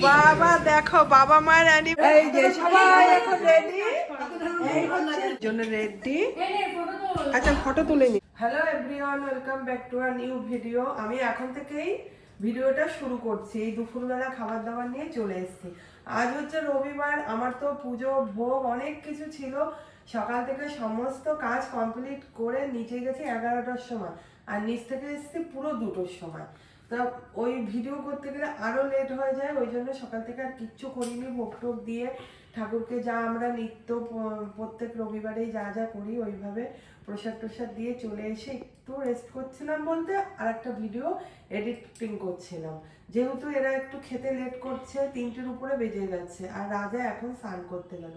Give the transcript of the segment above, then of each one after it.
বাবা দেখো বাবা মায়ের এই যে সবাই এখন রেডি জন্য রেডি। আচ্ছা ফটো তুলে নি। Hello everyone, welcome back to a new video. আমি এখন থেকেই ভিডিওটা শুরু করছি। এই দুপুরবেলা খাবার দাবার নিয়ে চলে এসেছি। আজ হচ্ছে রবিবার, আমার তো পুজো ভোগ অনেক কিছু ছিল। সকাল থেকে সমস্ত কাজ কমপ্লিট করে নিচে গেছি 11টার সময়, আর নিচ থেকে এসেছি পুরো 2টোর সময়। তা ওই ভিডিও করতে গেলে আরও লেট হয়ে যায়, ওই জন্য সকাল থেকে আর কিচ্ছু করিনি। ভোগ টোগ দিয়ে ঠাকুরকে যা আমরা নিত্য প্রত্যেক রবিবারেই যা যা করি ওইভাবে প্রসাদ টসাদ দিয়ে চলে এসে একটু রেস্ট করছিলাম, বলতে আর একটা ভিডিও এডিটিং করছিলাম। যেহেতু এরা একটু খেতে লেট করছে, 3টের উপরে বেজে যাচ্ছে, আর রাজা এখন স্নান করতে গেল।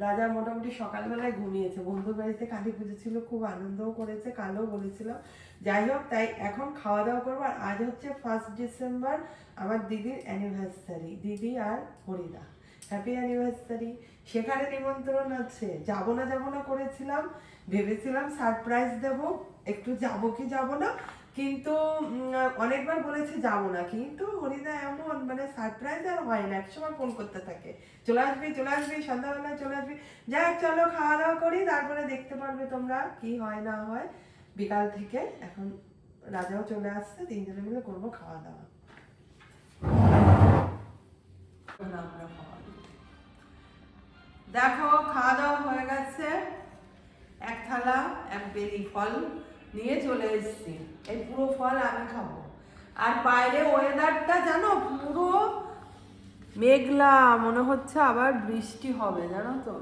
রাজা মোটামুটি সকালবেলায় ঘুমিয়েছে। বন্ধুর বাড়িতে কালী পুজো ছিল, খুব আনন্দও করেছে, কালও বলেছিলাম। যাই হোক, তাই এখন খাওয়া দাওয়া করবো। আর আজ হচ্ছে 1 ডিসেম্বর, আমার দিদির অ্যানিভার্সারি। দিদি আর হরিদা হ্যাপি অ্যানিভার্সারি। সেখানে নিমন্ত্রণ আছে, যাবো না করেছিলাম, ভেবেছিলাম সারপ্রাইজ দেব, একটু যাবো কি যাবো না, কিন্তু অনেকবার বলেছে যাবো না। কিন্তু হরিদা এমন মানে সারপ্রাইজ আর হয় না, একসময় ফোন করতে থাকে, চলে আসবি সন্ধ্যাবেলায় চলে আসবি। যাক চলো খাওয়া দাওয়া করি, তারপরে দেখতে পারবে তোমরা কি হয় না হয়। বিকাল থেকে এখন রাজাও চলে আসছে, 3জনে মিলে করবো খাওয়া দাওয়া। দেখো খাওয়া দাওয়া হয়ে গেছে, এক থালা এক বেলি ফল নিয়ে চলে এসেছি। এই পুরো ফল আমি খাবো। আর বাইরে ওয়েদারটা জানো পুরো মেঘলা, মনে হচ্ছে আবার বৃষ্টি হবে, জানো তো।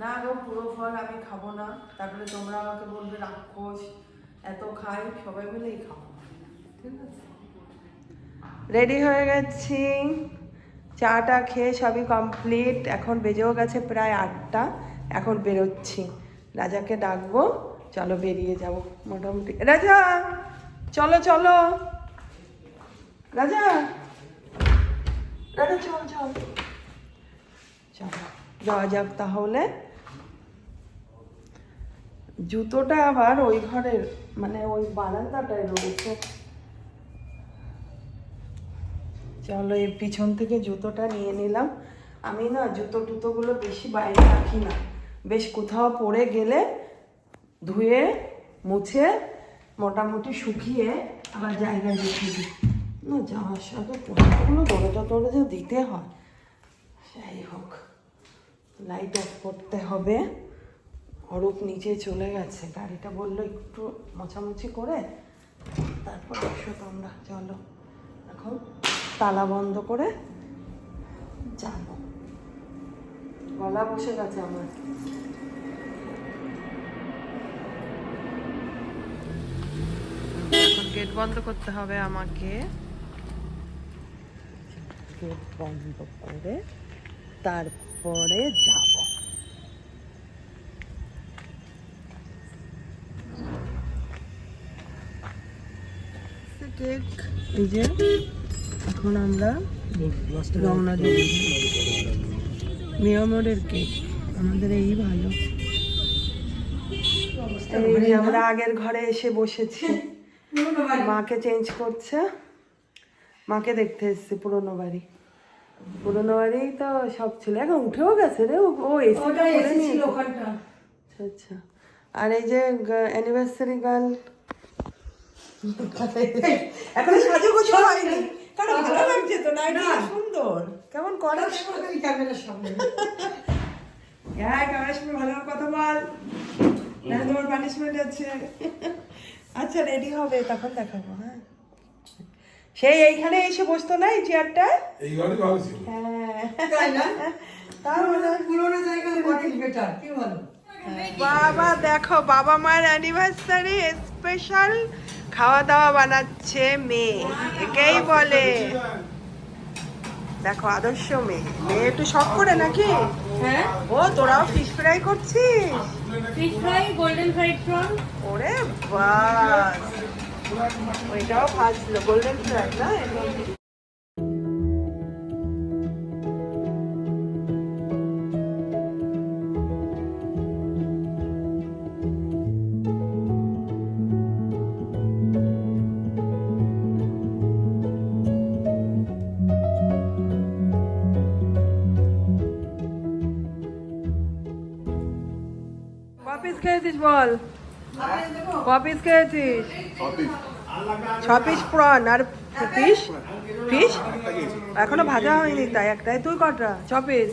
না গো, পুরো ফল আমি খাবো না, তারপরে তোমরা আমাকে বলবে রাক্ষস এত খাই। সবাই মিলেই খাবো, ঠিক আছে। রেডি হয়ে গেছি, চাটা খেয়ে সবই কমপ্লিট। এখন বেজেও গেছে প্রায় 8টা। এখন বেরোচ্ছি, রাজাকে ডাকবো, চলো বেরিয়ে যাব মোটামুটি। রাজা চলো চলো, রাজা রাজা চল চল চলো যাওয়া যাক তাহলে। জুতোটা আবার ওই ঘরের মানে ওই বারান্দাটায় রয়েছে। চলো এর পিছন থেকে জুতোটা নিয়ে নিলাম। আমি না জুতোগুলো বেশি বাইরে রাখি না, বেশ কোথাও পরে গেলে ধুয়ে মুছে মোটামুটি শুকিয়ে আবার জায়গায় রেখে দিই না। যাওয়ার সাথে পোশাকগুলো দরজা দিতে হয়। যাই হোক, লাইট অফ করতে হবে। অরূপ নিচে চলে গেছে, গাড়িটা বললো একটু মোছামুছি করে তারপর এসো তোমরা। চলো এখন তালা বন্ধ করে যাব। গলা বসে গেছে আমার। গেট বন্ধ করতে হবে আমাকে। গেট বন্ধ করে তারপরে যাব। এই যে এখন আমরা রওনা দিব। মেয়মোরের কেক আমাদের এই ভালো। এই যে আমরা আগের ঘরে এসে বসেছি, মাকে চেঞ্জ করছে, মাকে দেখতে এসেছি। পুরোনো বাড়ি তো সব ছিল, এখন উঠেও গেছে রে। ও এসিটা খুলে নিয়েছিল ওখানটা। আচ্ছা আচ্ছা। আর এই যে অ্যানিভার্সারি গার্ল এখন সাজুগুজু হয়নি, কারণ ভালো লাগছে তো, নাইটি সুন্দর কেমন করে ক্যামেরার সামনে। হ্যাঁ ক্যামেরার সামনে ভালো কথা বল, না তোমার পানিশমেন্ট আছে। আচ্ছা রেডি হবে তখন দেখাবো। হ্যাঁ সেই এইখানে এসে বসতো না এই চেয়ারটা, এই ঘরে ভালো ছিল। হ্যাঁ তাই না, তাহলে পুরোনো জায়গা অনেক বেটার, কি বলো। বাবা দেখো বাবা মায়ের অ্যানিভার্সারি স্পেশাল খাওয়া দাওয়া বানাচ্ছে মেয়ে, একেই বলে। দেখো আদর্শ মেয়ে, মেয়ে একটু শখ করে নাকি। হ্যাঁ ও তোরাও ফিশ ফ্রাই করছিস? Fish fry, golden fried prawn. ওরে বাস, ওইটাও ভাজলো গোল্ডেন ফ্রাই না। খেয়েছিস বল? ক পিস খেয়েছিস? 6 পিস প্রন আর ফিশ ফিশ এখনো ভাজা হয়নি তাই একটাই। তুই কটা? 6 পিস।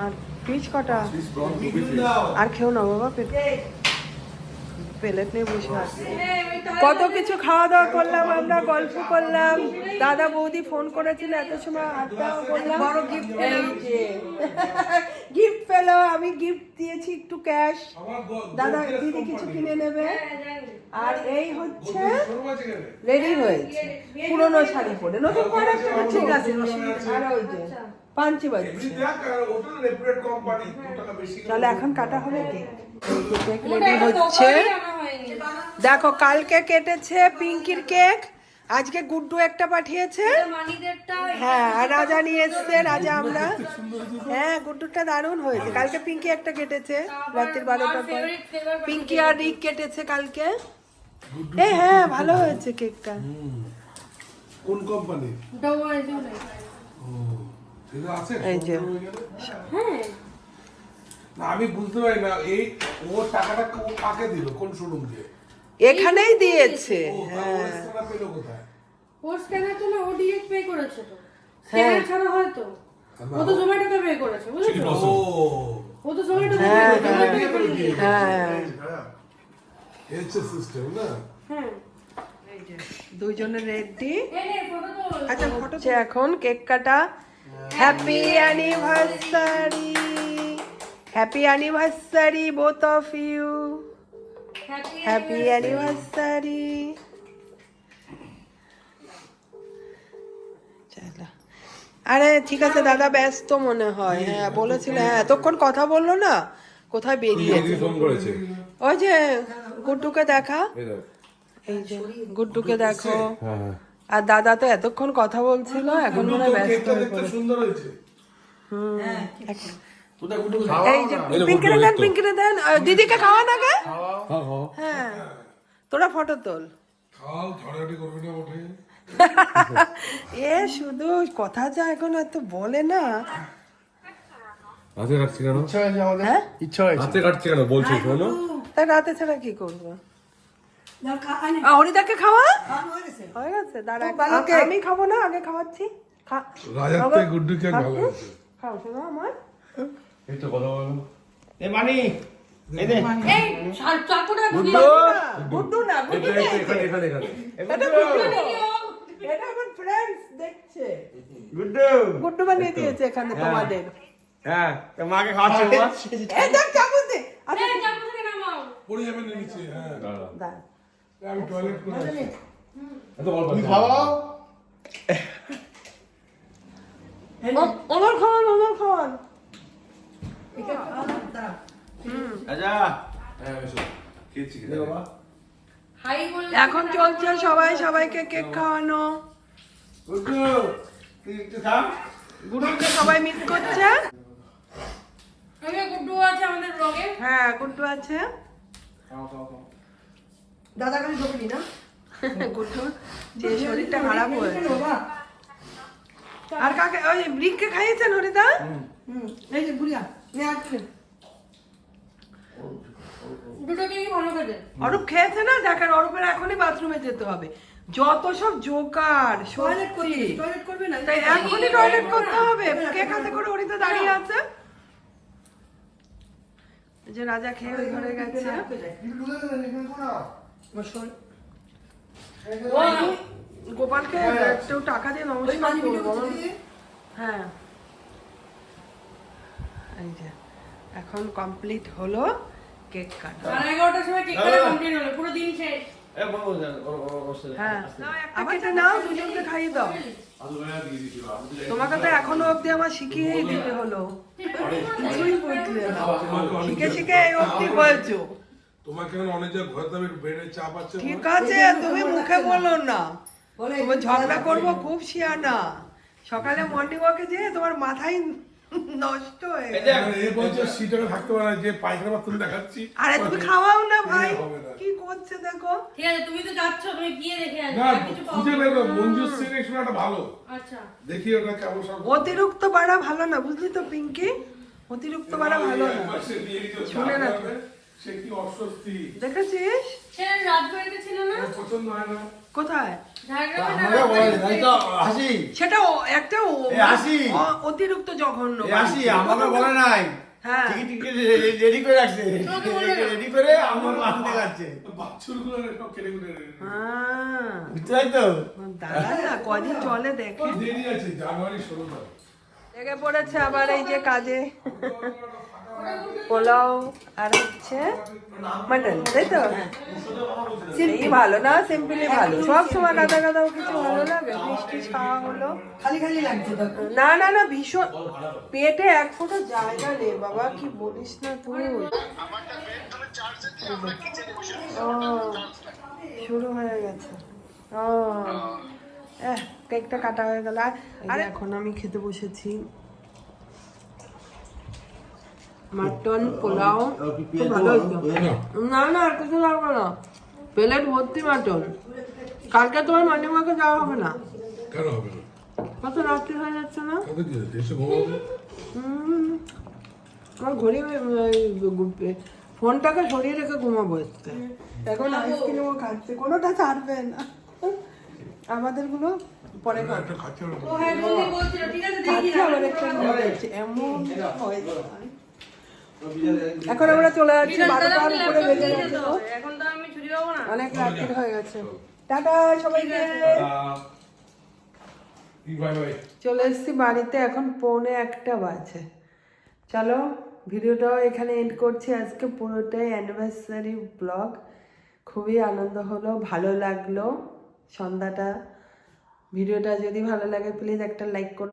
আর ফিশ কটা? আর খেও না বাবা, প্লেট নিয়ে বসে আছে। কত কিছু খাওয়া দাওয়া করলাম, আমরা গল্প করলাম, দাদা বৌদি ফোন করেছিল, এত সময় আড্ডাও করলাম। বড় গিফট গিফট পেলো, আমি গিফট দিয়েছি একটু ক্যাশ, দাদা দিদি কিছু কিনে নেবে। আর এই হচ্ছে রেডি হয়েছে পুরনো শাড়ি পরে, নতুন পরে ঠিক আছে। আর ওই যে পাঞ্চি বাজছে, তাহলে এখন কাটা হবে কেক রেডি হচ্ছে। দেখো কালকে কেটেছে পিঙ্কির কেক, আজকে গুড্ডু একটা পাঠিয়েছে। হ্যাঁ আর রাজা নিয়ে এসছে, রাজা আমরা। হ্যাঁ গুড্ডুটা দারুণ হয়েছে। কালকে পিঙ্কি একটা কেটেছে রাত্রির 12টার পর, পিঙ্কি আর রিক কেটেছে কালকে। হ্যাঁ ভালো হয়েছে কেকটা। কোন কোম্পানি? এই যে আমি বুঝতে পারি না, এই ও টাকাটা ও কাকে দিল, কোন শোরুম দিয়ে? এখানেই দিয়েছে। হ্যাঁ পেলো কোথায়? ও স্ক্যানার তো না, ও ডিরেক্ট পে করেছে তো। স্ক্যানার ছাড়া হয় তো। ও তো জোম্যাটোতে পে করেছে, বুঝেছো? ও তো জোম্যাটোতে পে করেছে। হ্যাঁ এইচএস সিস্টেম না? হ্যাঁ এই যে দুইজনে রেডি। ফটো তো আচ্ছা ফটো এখন কেক কাটা। Happy anniversary, happy anniversary both of you, happy anniversary. চলো আরে ঠিক আছে, দাদা ব্যস্ত মনে হয়। হ্যাঁ বলেছিল, হ্যাঁ এতক্ষণ কথা বললো না, কোথায় বেরিয়েছে। ফোন করেছে। ওই যে গুড্ডুকে দেখা, এই যে গুড্ডুকে দেখো। আর দাদা তো এতক্ষণ কথা বলছিল, এখন মনে হয় ব্যস্ত হয়ে পড়েছে। সুন্দর হয়েছে। এই যে পিঙ্কিরে দেন, পিঙ্কিরে দেন, দিদিকে খাওয়া না গে। হ্যাঁ তোরা ফটো তোল। খাও, ঝড়াঝড়ি করবে না ওঠে। এ শুধু কথা যা এখন এত বলে না। হাতে কাটছি কেন? হ্যাঁ হাতে কাটছি কেন বলছি শোনো। তাই রাতে ছাড়া কি করবো? হরিদাকে খাওয়া হয়ে গেছে, দাঁড়া আমি খাবো না, আগে খাওয়াচ্ছি। রাজার থেকে গুড্ডু কেক ভালো হয়েছে। খাও শোনো আমার। এই তো কথা বলো। এই চাকুটা গুড্ডু না, গুড্ডু না, এখানে এখানে এখানে। এটা আমার ফ্রেন্ডস দেখছে। গুড্ডু বানিয়ে দিয়েছে এখানে তোমাদের। হ্যাঁ তো মাকে খাওয়াচ্ছি মা। এই দেখ চাকু দে। আচ্ছা এই চাকু থেকে নামাও। পড়ে যাবে না নিচে। হ্যাঁ দাঁড়া। আমি টয়লেট করে আসি। তুমি খাওয়াও। আমার খাওয়ান, আমার খাওয়ান। আচ্ছা হ্যাঁ এসো। খেয়েছি কি বাবা। হাই বলে এখন চলছে সবাই সবাইকে কেক খাওয়ানো। গুড্ডু তুই একটু খা। গুড্ডুকে সবাই মিস করছে। এই গুড্ডু আছে আমাদের ব্লগে। হ্যাঁ গুড্ডু আছে। খাও খাও খাও। দাদা কাছে ঢোকেনি না গুড্ডু, যে শরীরটা খারাপ হয়েছে। আর কাকে ওই ব্রিককে খাইয়েছেন হরিদা? এই যে বুড়িয়া নে আসছে। দুটোকে কি ভালো খেতে? অরূপ খেয়েছে না, দেখেন অরূপের এখনই বাথরুমে যেতে হবে। যত সব জোকার সত্যি, টয়লেট করবে না তাই এখনই টয়লেট করতে হবে। কে খাতে করে হরিদা দাঁড়িয়ে আছে। এই যে রাজা খেয়ে ওই ঘরে গেছে। গোপালকে একটু টাকা দিয়ে নমস্কার করবো। হ্যাঁ এই যে এখন কমপ্লিট হলো কেক কাটা। 11:30টার সময় কেক কাটা কমপ্লিট হলো, পুরো দিন শেষ। এ বড় বসে। হ্যাঁ একটা কেটে নাও, দুজনকে খাইয়ে দাও। তোমাকে তো এখনো অব্দি আমার শিখিয়েই দিতে হলো, কিছুই বুঝলে না। শিখে শিখে এই অব্দি হয়েছো। তোমাকে অনেক জায়গায় ঘর দাবে ব্রেনের চাপ আছে। ঠিক আছে তুমি মুখে বলো না, তুমি ঝগড়া করবো খুব শিয়ানা। সকালে মর্নিং ওয়াকে যে তোমার মাথায় নষ্ট হয়ে গেছে। এই বলছে সিটে থাকতে পারে যে পায়খানা বাথরুম দেখাচ্ছি। আরে তুমি খাওয়াও না ভাই, হবে না। কি করছে দেখো। ঠিক আছে তুমি তো যাচ্ছ, তুমি গিয়ে দেখে আসবে। না আর কিছু পাবো খুঁজে বের করো, মঞ্জুর সিং একটা ভালো। আচ্ছা দেখি ওটা কেমন সব। অতিরিক্ত বাড়া ভালো না, বুঝলি তো পিঙ্কি। অতিরিক্ত বাড়া ভালো না। সে দিয়ে দিত, শুনে না। সে কি অস্বস্তি, দেখেছিস সে রাজবাড়িতে ছিল না? ওর পছন্দ হয় না। কোথায়? ঝাড়গ্রামে না আমাকে বলে রাজবাড়িতে? তাই তো হাসি সেটা একটা এ, আসি। অতিরিক্ত জঘন্য। এ হাসি আমাকে বলে নাই হ্যাঁ। টিকিট রেডি করে রাখছে তোমাকে বলে না। রেডি করে আমাকে আনতে যাচ্ছে বাছুরগুলো সব কেটে কুটে রেখে দিত। হ্যাঁ। বুঝতে পারি তো দাঁড়া না, কদিন চলে দেখে। দেরি আছে, জানুয়ারি 16 লেগে পড়েছে আবার এই যে কাজে। পোলাও আর হচ্ছে মাটন, তাই তো? এই ভালো না, সিম্পলি ভালো। সব সময় গাদা গাদাও কিছু ভালো লাগে। মিষ্টি খাওয়া হলো, খালি খালি লাগছে তো। না না না, ভীষণ পেটে এক ফোঁটা জায়গা নেই বাবা, কি বলিস না তুই। ও, শুরু হয়ে গেছে। ও, কেকটা কাটা হয়ে গেল। আর এখন আমি খেতে বসেছি মাটন পোলাও। খুব ভালো হয়েছে। না না, আর কিছু লাগবে না, প্লেট ভর্তি মাটন। কালকে তোমার মানিমাকে যাওয়া হবে না? কেন হবে না? কত রাত্রি হয়ে যাচ্ছে না? কত কি এসে ঘুমাবো? আমার ঘড়ি ফোনটাকে সরিয়ে রেখে ঘুমাবো এসছে। এখন আইসক্রিমও খাচ্ছে, কোনোটা ছাড়বে না। আমাদের গুলো পরে খাচ্ছে। খাচ্ছে না। ও হ্যাঁ বন্ধু বলছিল, ঠিক আছে দেখি খাচ্ছে আবার একটা হয়েছে, এমন হয়েছে। এখন আমরা চলে যাচ্ছি, 12টার উপরে বেজে গেছে তো। এখন তো আমি ছুটি পাবো না। অনেক রাত্রি হয়ে গেছে। টাটা সবাইকে। Bye bye. চলে এসেছি বাড়িতে, এখন 1:45 বাজে। চলো ভিডিওটাও এখানে এন্ড করছি। আজকে পুরোটাই অ্যানিভার্সারি ব্লগ। খুবই আনন্দ হলো, ভালো লাগলো সন্ধ্যাটা। ভিডিওটা যদি ভালো লাগে প্লিজ একটা লাইক করো।